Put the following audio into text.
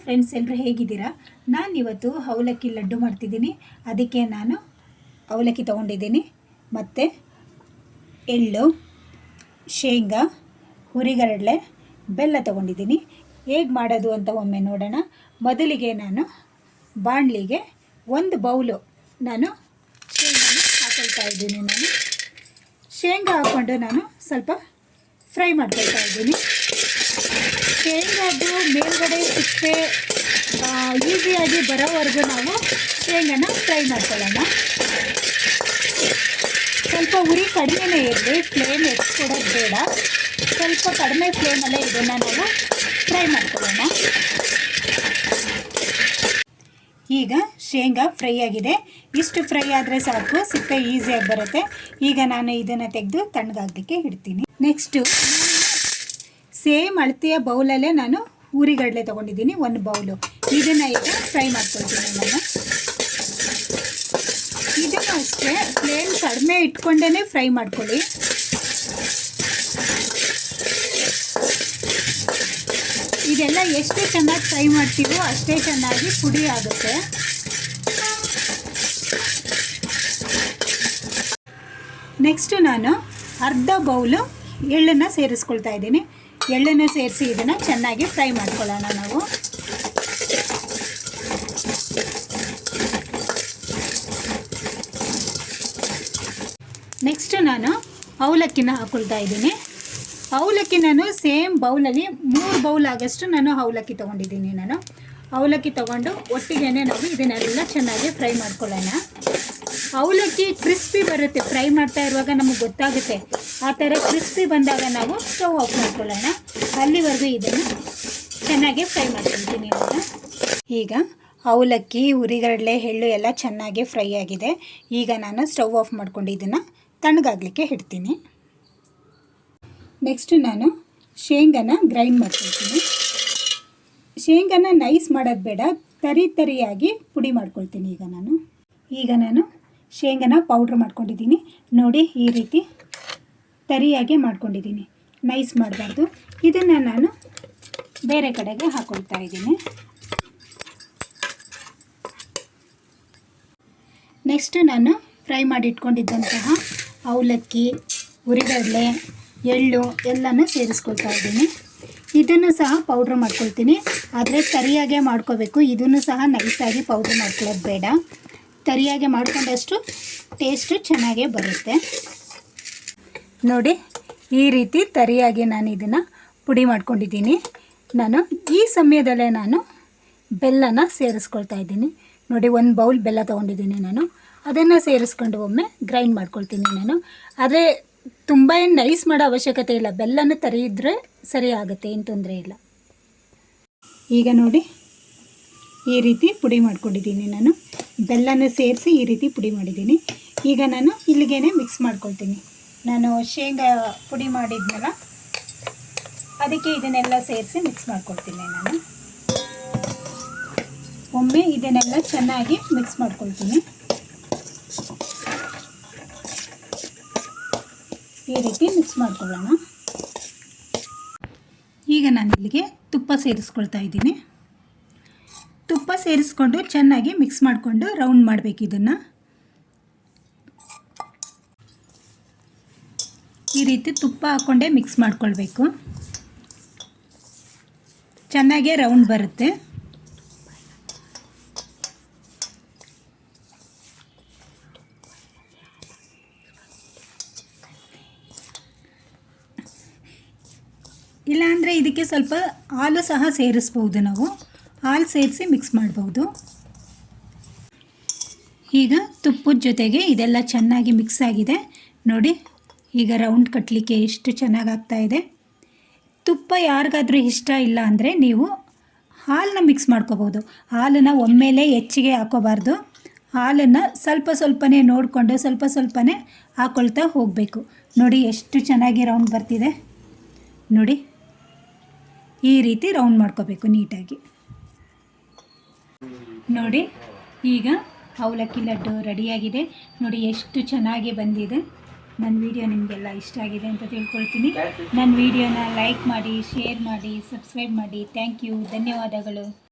Friends, ಎಲ್ಲರೂ ಹೇಗಿದ್ದೀರಾ? ನಾನು ಇವತ್ತು ಅವಲಕ್ಕಿ ಲಡ್ಡು ಮಾಡ್ತಿದ್ದೀನಿ. ಅದಕ್ಕೆ ನಾನು ಅವಲಕ್ಕಿ ತೊಗೊಂಡಿದ್ದೀನಿ, ಮತ್ತು ಎಳ್ಳು, ಶೇಂಗಾ, ಹುರಿಗಡಲೆ, ಬೆಲ್ಲ ತೊಗೊಂಡಿದ್ದೀನಿ. ಹೇಗೆ ಮಾಡೋದು ಅಂತ ಒಮ್ಮೆ ನೋಡೋಣ. ಮೊದಲಿಗೆ ನಾನು ಬಾಣಲಿಗೆ 1 ಬೌಲು ನಾನು ಶೇಂಗಾನ ಹಾಕೊಳ್ತಾ ಇದ್ದೀನಿ. ಶೇಂಗಾ ಹಾಕ್ಕೊಂಡು ನಾನು ಸ್ವಲ್ಪ ಫ್ರೈ ಮಾಡ್ಕೊಳ್ತಾ ಇದ್ದೀನಿ. ಶೇಂಗಾದು ಮೇಲ್ಗಡೆ ಸಿಪ್ಪೆ ಈಸಿಯಾಗಿ ಬರೋವರೆಗೂ ನಾವು ಶೇಂಗಾನ ಫ್ರೈ ಮಾಡ್ಕೊಳ್ಳೋಣ. ಸ್ವಲ್ಪ ಉರಿ ಕಡಿಮೆನೇ ಇರಲಿ, ಫ್ಲೇಮ್ ಕೊಡೋದು ಬೇಡ. ಸ್ವಲ್ಪ ಕಡಿಮೆ ಫ್ಲೇಮಲ್ಲೇ ಇದನ್ನು ನಾವು ಫ್ರೈ ಮಾಡ್ಕೊಳ್ಳೋಣ. ಈಗ ಶೇಂಗಾ ಫ್ರೈ ಆಗಿದೆ. ಇಷ್ಟು ಫ್ರೈ ಆದರೆ ಸಾಕು, ಸಿಪ್ಪೆ ಈಸಿಯಾಗಿ ಬರುತ್ತೆ. ಈಗ ನಾನು ಇದನ್ನು ತೆಗೆದು ತಣ್ಣಗಾಗಲಿಕ್ಕೆ ಇಡ್ತೀನಿ. ನೆಕ್ಸ್ಟು ಸೇಮ್ ಅಳತೆಯ ಬೌಲಲ್ಲೇ ನಾನು ಹುರಿಗಡಲೆ ತೊಗೊಂಡಿದ್ದೀನಿ, 1 ಬೌಲು. ಇದನ್ನು ಈಗ ಫ್ರೈ ಮಾಡ್ಕೊಳ್ತೀನಿ ನಾನು. ಇದನ್ನು ಅಷ್ಟೇ ಫ್ಲೇಮ್ ಕಡಿಮೆ ಇಟ್ಕೊಂಡೇ ಫ್ರೈ ಮಾಡ್ಕೊಳ್ಳಿ. ಇದೆಲ್ಲ ಎಷ್ಟು ಚೆನ್ನಾಗಿ ಫ್ರೈ ಮಾಡ್ತೀವೋ ಅಷ್ಟೇ ಚೆನ್ನಾಗಿ ಪುಡಿ ಆಗುತ್ತೆ. ನೆಕ್ಸ್ಟು ನಾನು ಅರ್ಧ ಬೌಲು ಎಳ್ಳನ್ನು ಸೇರಿಸ್ಕೊಳ್ತಾ ಇದ್ದೀನಿ. ಎಳ್ಳನ್ನು ಸೇರಿಸಿ ಇದನ್ನು ಚೆನ್ನಾಗಿ ಫ್ರೈ ಮಾಡ್ಕೊಳ್ಳೋಣ ನಾವು. ನೆಕ್ಸ್ಟ್ ನಾನು ಅವಲಕ್ಕಿನ ಹಾಕ್ಕೊಳ್ತಾ ಇದ್ದೀನಿ. ಅವಲಕ್ಕಿ ನಾನು ಸೇಮ್ ಬೌಲಲ್ಲಿ 3 ಬೌಲ್ ಆಗೋಷ್ಟು ನಾನು ಅವಲಕ್ಕಿ ತೊಗೊಂಡಿದ್ದೀನಿ. ನಾನು ಅವಲಕ್ಕಿ ತೊಗೊಂಡು ಒಟ್ಟಿಗೆ ನಾವು ಇದನ್ನೆಲ್ಲ ಚೆನ್ನಾಗಿ ಫ್ರೈ ಮಾಡ್ಕೊಳ್ಳೋಣ. ಅವಲಕ್ಕಿ ಕ್ರಿಸ್ಪಿ ಬರುತ್ತೆ, ಫ್ರೈ ಮಾಡ್ತಾ ಇರುವಾಗ ನಮಗೆ ಗೊತ್ತಾಗುತ್ತೆ. ಆ ಥರ ಕ್ರಿಸ್ಪಿ ಬಂದಾಗ ನಾವು ಸ್ಟವ್ ಆಫ್ ಮಾಡ್ಕೊಳ್ಳೋಣ. ಅಲ್ಲಿವರೆಗೂ ಇದನ್ನು ಚೆನ್ನಾಗಿ ಫ್ರೈ ಮಾಡ್ಕೊಳ್ತೀನಿ ನಾನು. ಈಗ ಅವಲಕ್ಕಿ, ಹುರಿಗಡಲೆ, ಎಳ್ಳು ಎಲ್ಲ ಚೆನ್ನಾಗಿ ಫ್ರೈ ಆಗಿದೆ. ಈಗ ನಾನು ಸ್ಟವ್ ಆಫ್ ಮಾಡ್ಕೊಂಡು ಇದನ್ನು ತಣ್ಣಗಾಗಲಿಕ್ಕೆ ಇಡ್ತೀನಿ. ನೆಕ್ಸ್ಟು ನಾನು ಶೇಂಗಾನ ಗ್ರೈಂಡ್ ಮಾಡ್ಕೊಳ್ತೀನಿ. ಶೇಂಗಾನ ನೈಸ್ ಮಾಡೋದು ಬೇಡ, ತರಿಯಾಗಿ ಪುಡಿ ಮಾಡ್ಕೊಳ್ತೀನಿ. ಈಗ ನಾನು ಶೇಂಗಾನ ಪೌಡ್ರ್ ಮಾಡ್ಕೊಂಡಿದ್ದೀನಿ ನೋಡಿ. ಈ ರೀತಿ ತರಿಯಾಗಿ ಮಾಡ್ಕೊಂಡಿದ್ದೀನಿ, ನೈಸ್ ಮಾಡಬಾರ್ದು. ಇದನ್ನು ನಾನು ಬೇರೆ ಕಡೆಗೆ ಹಾಕ್ಕೊಳ್ತಾ ಇದ್ದೀನಿ. ನೆಕ್ಸ್ಟು ನಾನು ಫ್ರೈ ಮಾಡಿ ಇಟ್ಕೊಂಡಿದ್ದಂತಹ ಅವಲಕ್ಕಿ, ಹುರಿಗಡಲೆ, ಎಳ್ಳು ಎಲ್ಲನೂ ಸೇರಿಸ್ಕೊಳ್ತಾ ಇದ್ದೀನಿ. ಇದನ್ನು ಸಹ ಪೌಡ್ರ್ ಮಾಡ್ಕೊಳ್ತೀನಿ, ಆದರೆ ತರಿಯಾಗೆ ಮಾಡ್ಕೋಬೇಕು. ಇದನ್ನು ಸಹ ನೈಸಾಗಿ ಪೌಡ್ರ್ ಮಾಡ್ಕೊಳ್ಳೋದು ಬೇಡ. ತರಿಯಾಗೆ ಮಾಡ್ಕೊಂಡಷ್ಟು ಟೇಸ್ಟು ಚೆನ್ನಾಗೇ ಬರುತ್ತೆ ನೋಡಿ. ಈ ರೀತಿ ತರಿಯಾಗಿ ನಾನು ಇದನ್ನು ಪುಡಿ ಮಾಡ್ಕೊಂಡಿದ್ದೀನಿ. ನಾನು ಈ ಸಮಯದಲ್ಲೇ ನಾನು ಬೆಲ್ಲನ ಸೇರಿಸ್ಕೊಳ್ತಾ ಇದ್ದೀನಿ ನೋಡಿ. 1 ಬೌಲ್ ಬೆಲ್ಲ ತೊಗೊಂಡಿದ್ದೀನಿ ನಾನು. ಅದನ್ನು ಸೇರಿಸ್ಕೊಂಡು ಒಮ್ಮೆ ಗ್ರೈಂಡ್ ಮಾಡ್ಕೊಳ್ತೀನಿ ನಾನು. ಆದರೆ ತುಂಬ ಏನು ನೈಸ್ ಮಾಡೋ ಅವಶ್ಯಕತೆ ಇಲ್ಲ, ಬೆಲ್ಲನೂ ತರಿ ಇದ್ದರೆ ಸರಿ ಆಗುತ್ತೆ, ಏನು ತೊಂದರೆ ಇಲ್ಲ. ಈಗ ನೋಡಿ ಈ ರೀತಿ ಪುಡಿ ಮಾಡ್ಕೊಂಡಿದ್ದೀನಿ ನಾನು. ಬೆಲ್ಲನ ಸೇರಿಸಿ ಈ ರೀತಿ ಪುಡಿ ಮಾಡಿದ್ದೀನಿ. ಈಗ ನಾನು ಇಲ್ಲಿಗೇ ಮಿಕ್ಸ್ ಮಾಡ್ಕೊಳ್ತೀನಿ. ನಾನು ಶೇಂಗಾ ಪುಡಿ ಮಾಡಿದ್ನಲ್ಲ, ಅದಕ್ಕೆ ಇದನ್ನೆಲ್ಲ ಸೇರಿಸಿ ಮಿಕ್ಸ್ ಮಾಡ್ಕೊಳ್ತೀನಿ ನಾನು. ಒಮ್ಮೆ ಇದನ್ನೆಲ್ಲ ಚೆನ್ನಾಗಿ ಮಿಕ್ಸ್ ಮಾಡ್ಕೊಳ್ತೀನಿ. ಈ ರೀತಿ ಮಿಕ್ಸ್ ಮಾಡ್ಕೊಳ್ಳೋಣ. ಈಗ ನಾನು ಇಲ್ಲಿಗೆ ತುಪ್ಪ ಸೇರಿಸ್ಕೊಳ್ತಾ ಇದ್ದೀನಿ. ತುಪ್ಪ ಸೇರಿಸ್ಕೊಂಡು ಚೆನ್ನಾಗಿ ಮಿಕ್ಸ್ ಮಾಡಿಕೊಂಡು ರೌಂಡ್ ಮಾಡಬೇಕು. ಇದನ್ನು ಈ ರೀತಿ ತುಪ್ಪ ಹಾಕ್ಕೊಂಡೇ ಮಿಕ್ಸ್ ಮಾಡ್ಕೊಳ್ಬೇಕು. ಚೆನ್ನಾಗೇ ರೌಂಡ್ ಬರುತ್ತೆ. ಇಲ್ಲಾಂದರೆ ಇದಕ್ಕೆ ಸ್ವಲ್ಪ ಹಾಲು ಸಹ ಸೇರಿಸ್ಬೋದು. ನಾವು ಹಾಲು ಸೇರಿಸಿ ಮಿಕ್ಸ್ ಮಾಡ್ಬೋದು. ಈಗ ತುಪ್ಪದ ಜೊತೆಗೆ ಇದೆಲ್ಲ ಚೆನ್ನಾಗಿ ಮಿಕ್ಸ್ ಆಗಿದೆ ನೋಡಿ. ಈಗ ರೌಂಡ್ ಕಟ್ಟಲಿಕ್ಕೆ ಎಷ್ಟು ಚೆನ್ನಾಗಿ ಆಗ್ತಾಯಿದೆ. ತುಪ್ಪ ಯಾರಿಗಾದ್ರೂ ಇಷ್ಟ ಇಲ್ಲ ಅಂದರೆ ನೀವು ಹಾಲನ್ನ ಮಿಕ್ಸ್ ಮಾಡ್ಕೋಬೋದು. ಹಾಲನ್ನು ಒಮ್ಮೆಲೇ ಹೆಚ್ಚಿಗೆ ಹಾಕೋಬಾರ್ದು. ಹಾಲನ್ನು ಸ್ವಲ್ಪನೇ ನೋಡಿಕೊಂಡು ಸ್ವಲ್ಪನೇ ಹಾಕ್ಕೊಳ್ತಾ ಹೋಗಬೇಕು ನೋಡಿ. ಎಷ್ಟು ಚೆನ್ನಾಗಿ ರೌಂಡ್ ಬರ್ತಿದೆ ನೋಡಿ. ಈ ರೀತಿ ರೌಂಡ್ ಮಾಡ್ಕೋಬೇಕು ನೀಟಾಗಿ ನೋಡಿ. ಈಗ ಅವಲಕ್ಕಿ ಲಡ್ಡು ರೆಡಿಯಾಗಿದೆ ನೋಡಿ. ಎಷ್ಟು ಚೆನ್ನಾಗಿ ಬಂದಿದೆ. ನನ್ನ ವಿಡಿಯೋ ನಿಮಗೆಲ್ಲ ಇಷ್ಟ ಆಗಿದೆ ಅಂತ ತಿಳ್ಕೊಳ್ತೀನಿ. ನನ್ನ ವಿಡಿಯೋನ ಲೈಕ್ ಮಾಡಿ, ಶೇರ್ ಮಾಡಿ, ಸಬ್ಸ್ಕ್ರೈಬ್ ಮಾಡಿ. ಥ್ಯಾಂಕ್ ಯು, ಧನ್ಯವಾದಗಳು.